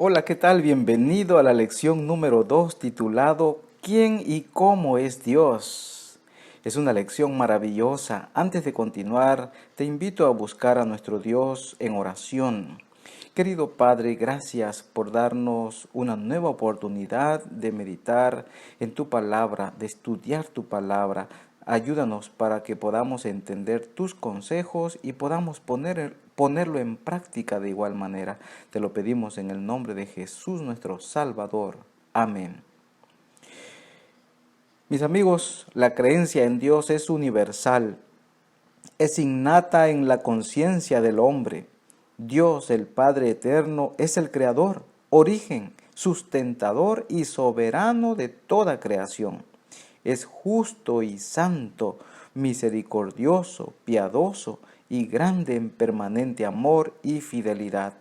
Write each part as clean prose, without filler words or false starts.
Hola, ¿qué tal? Bienvenido a la lección número 2 titulado ¿Quién y cómo es Dios? Es una lección maravillosa. Antes de continuar, te invito a buscar a nuestro Dios en oración. Querido Padre, gracias por darnos una nueva oportunidad de meditar en tu palabra, de estudiar tu palabra. Ayúdanos para que podamos entender tus consejos y podamos ponerlo en práctica de igual manera. Te lo pedimos en el nombre de Jesús nuestro Salvador. Amén. Mis amigos, la creencia en Dios es universal, es innata en la conciencia del hombre. Dios, el Padre Eterno, es el Creador, origen, sustentador y soberano de toda creación. Es justo y santo, misericordioso, piadoso y grande en permanente amor y fidelidad.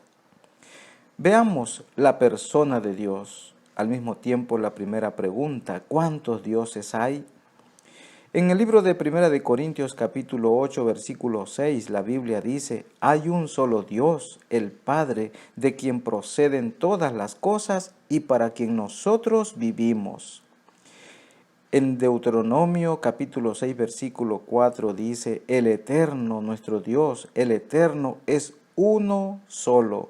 Veamos la persona de Dios. Al mismo tiempo, la primera pregunta, ¿cuántos dioses hay? En el libro de Primera de Corintios capítulo 8 versículo 6 la Biblia dice, hay un solo Dios, el Padre, de quien proceden todas las cosas y para quien nosotros vivimos. En Deuteronomio capítulo 6 versículo 4 dice, el Eterno, nuestro Dios, el Eterno es uno solo.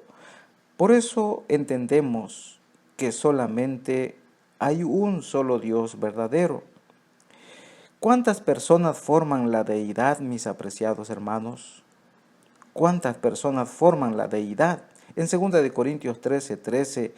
Por eso entendemos que solamente hay un solo Dios verdadero. ¿Cuántas personas forman la deidad, mis apreciados hermanos? ¿Cuántas personas forman la deidad? En 2 de Corintios 13,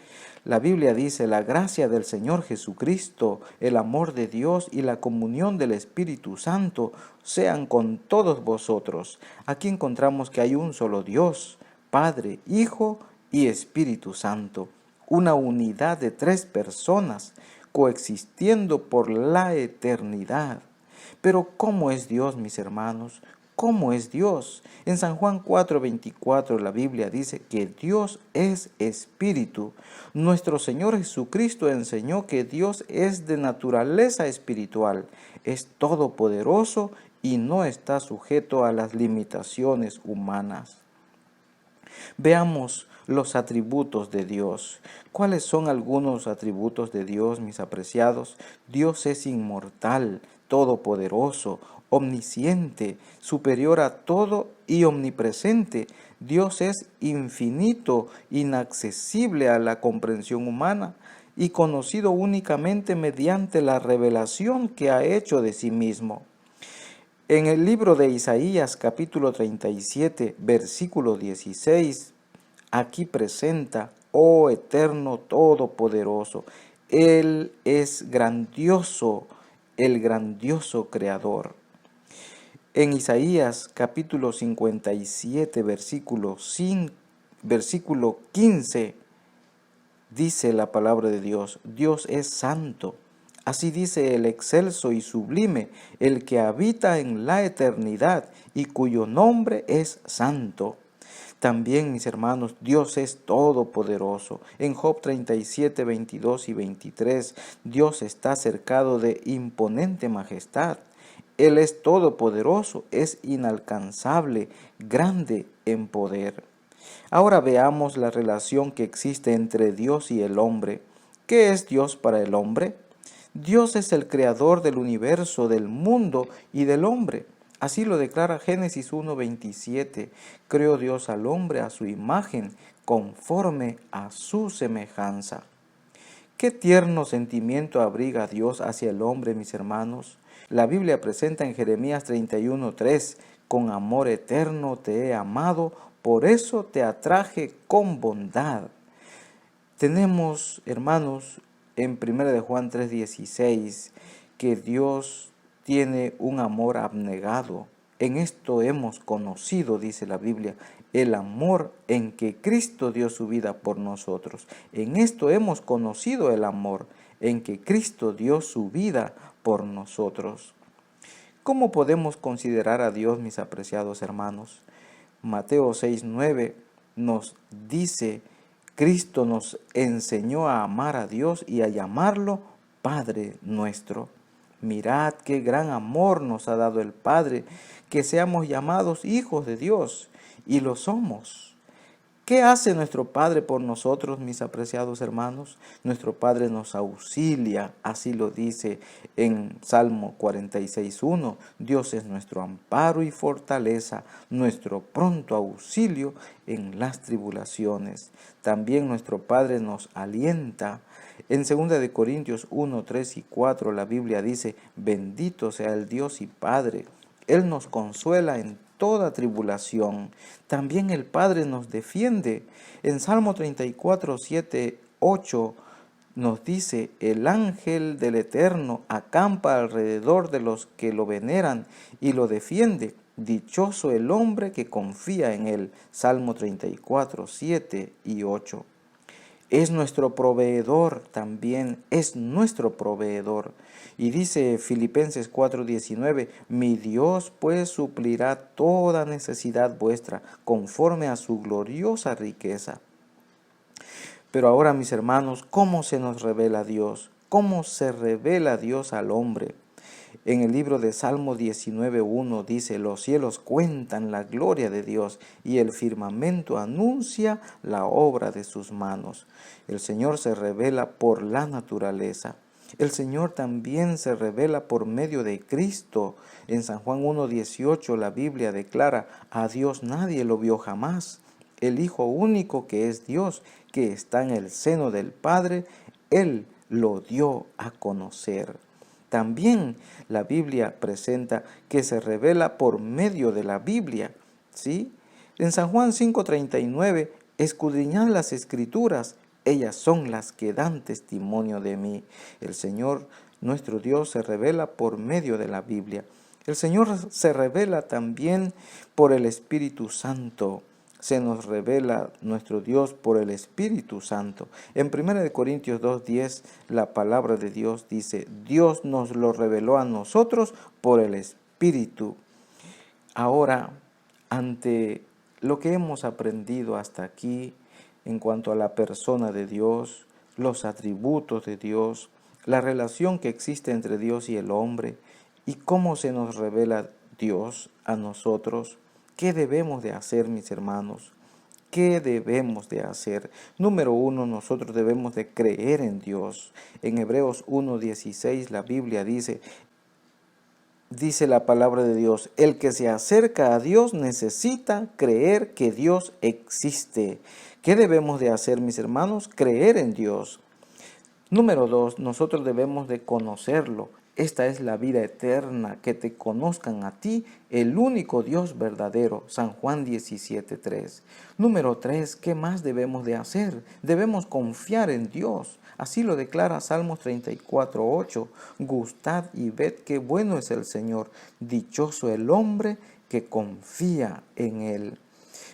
la Biblia dice, la gracia del Señor Jesucristo, el amor de Dios y la comunión del Espíritu Santo sean con todos vosotros. Aquí encontramos que hay un solo Dios, Padre, Hijo y Espíritu Santo. Una unidad de tres personas coexistiendo por la eternidad. Pero ¿cómo es Dios, mis hermanos? ¿Cómo es Dios? En San Juan 4:24 la Biblia dice que Dios es espíritu. Nuestro Señor Jesucristo enseñó que Dios es de naturaleza espiritual, es todopoderoso y no está sujeto a las limitaciones humanas. Veamos los atributos de Dios. ¿Cuáles son algunos atributos de Dios, mis apreciados? Dios es inmortal, todopoderoso, omnisciente, superior a todo y omnipresente. Dios es infinito, inaccesible a la comprensión humana y conocido únicamente mediante la revelación que ha hecho de sí mismo. En el libro de Isaías capítulo 37, versículo 16, aquí presenta, oh eterno todopoderoso, Él es grandioso, el grandioso creador. En Isaías capítulo 57, versículo 15, dice la palabra de Dios, Dios es santo. Así dice el excelso y sublime, el que habita en la eternidad y cuyo nombre es santo. También, mis hermanos, Dios es todopoderoso. En Job 37, 22 y 23, Dios está cercado de imponente majestad. Él es todopoderoso, es inalcanzable, grande en poder. Ahora veamos la relación que existe entre Dios y el hombre. ¿Qué es Dios para el hombre? Dios es el creador del universo, del mundo y del hombre. Así lo declara Génesis 1:27. Creó Dios al hombre a su imagen, conforme a su semejanza. ¿Qué tierno sentimiento abriga Dios hacia el hombre, mis hermanos? La Biblia presenta en Jeremías 31:3, con amor eterno te he amado, por eso te atraje con bondad. Tenemos, hermanos, en 1 de Juan 3:16, que Dios tiene un amor abnegado. En esto hemos conocido, dice la Biblia, el amor en que Cristo dio su vida por nosotros. En esto hemos conocido el amor en que Cristo dio su vida por nosotros. ¿Cómo podemos considerar a Dios, mis apreciados hermanos? Mateo 6:9 nos dice, Cristo nos enseñó a amar a Dios y a llamarlo Padre nuestro. Mirad qué gran amor nos ha dado el Padre, que seamos llamados hijos de Dios, y lo somos. ¿Qué hace nuestro Padre por nosotros, mis apreciados hermanos? Nuestro Padre nos auxilia, así lo dice en Salmo 46:1. Dios es nuestro amparo y fortaleza, nuestro pronto auxilio en las tribulaciones. También nuestro Padre nos alienta. En 2 Corintios 1, 3 y 4 la Biblia dice: bendito sea el Dios y Padre. Él nos consuela en toda tribulación. También el Padre nos defiende. En Salmo 34, 7, 8 nos dice: el ángel del Eterno acampa alrededor de los que lo veneran y lo defiende. Dichoso el hombre que confía en él. Salmo 34, 7 y 8. Es nuestro proveedor también, es nuestro proveedor. Y dice Filipenses 4:19, mi Dios pues suplirá toda necesidad vuestra conforme a su gloriosa riqueza. Pero ahora, mis hermanos, ¿cómo se nos revela Dios? ¿Cómo se revela Dios al hombre? En el libro de Salmo 19:1 dice: los cielos cuentan la gloria de Dios y el firmamento anuncia la obra de sus manos. El Señor se revela por la naturaleza. El Señor también se revela por medio de Cristo. En San Juan 1:18 la Biblia declara: a Dios nadie lo vio jamás. El Hijo único, que es Dios, que está en el seno del Padre, Él lo dio a conocer. También la Biblia presenta que se revela por medio de la Biblia, ¿sí? En San Juan 5:39, escudriñad las Escrituras, ellas son las que dan testimonio de mí. El Señor, nuestro Dios, se revela por medio de la Biblia. El Señor se revela también por el Espíritu Santo. Se nos revela nuestro Dios por el Espíritu Santo. En 1 Corintios 2:10 la palabra de Dios dice: Dios nos lo reveló a nosotros por el Espíritu. Ahora, ante lo que hemos aprendido hasta aquí en cuanto a la persona de Dios, los atributos de Dios, la relación que existe entre Dios y el hombre y cómo se nos revela Dios a nosotros, ¿qué debemos de hacer, mis hermanos? ¿Qué debemos de hacer? Número 1, nosotros debemos de creer en Dios. En Hebreos 1:16 la Biblia dice la palabra de Dios: el que se acerca a Dios necesita creer que Dios existe. ¿Qué debemos de hacer, mis hermanos? Creer en Dios. Número 2, nosotros debemos de conocerlo. Esta es la vida eterna, que te conozcan a ti, el único Dios verdadero. San Juan 17:3. Número 3, ¿qué más debemos de hacer? Debemos confiar en Dios. Así lo declara Salmos 34:8. Gustad y ved qué bueno es el Señor. Dichoso el hombre que confía en Él.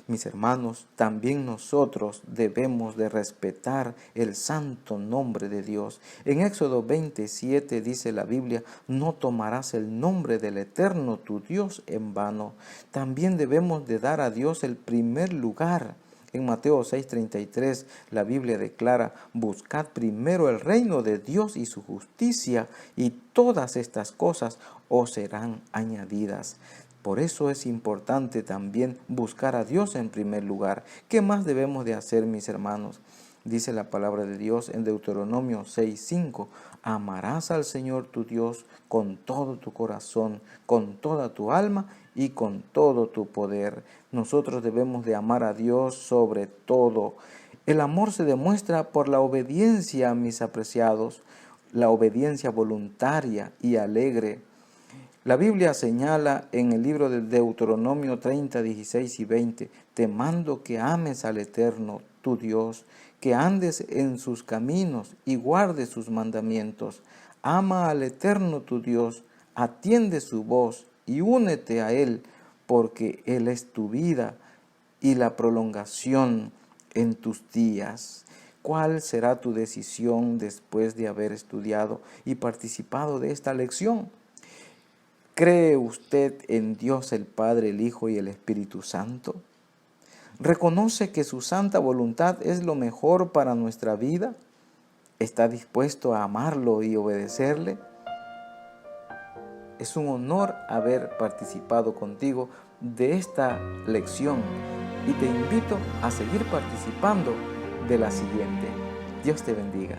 Mis hermanos, también nosotros debemos de respetar el santo nombre de Dios. En Éxodo 27 dice la Biblia: no tomarás el nombre del Eterno tu Dios en vano. También debemos de dar a Dios el primer lugar. En Mateo 6:33 la Biblia declara: buscad primero el reino de Dios y su justicia, y todas estas cosas os serán añadidas. Por eso es importante también buscar a Dios en primer lugar. ¿Qué más debemos de hacer, mis hermanos? Dice la palabra de Dios en Deuteronomio 6:5: amarás al Señor tu Dios con todo tu corazón, con toda tu alma y con todo tu poder. Nosotros debemos de amar a Dios sobre todo. El amor se demuestra por la obediencia, mis apreciados, la obediencia voluntaria y alegre. La Biblia señala en el libro de Deuteronomio 30, 16 y 20: te mando que ames al Eterno, tu Dios, que andes en sus caminos y guardes sus mandamientos. Ama al Eterno, tu Dios, atiende su voz y únete a Él, porque Él es tu vida y la prolongación en tus días. ¿Cuál será tu decisión después de haber estudiado y participado de esta lección? ¿Cree usted en Dios el Padre, el Hijo y el Espíritu Santo? ¿Reconoce que su santa voluntad es lo mejor para nuestra vida? ¿Está dispuesto a amarlo y obedecerle? Es un honor haber participado contigo de esta lección y te invito a seguir participando de la siguiente. Dios te bendiga.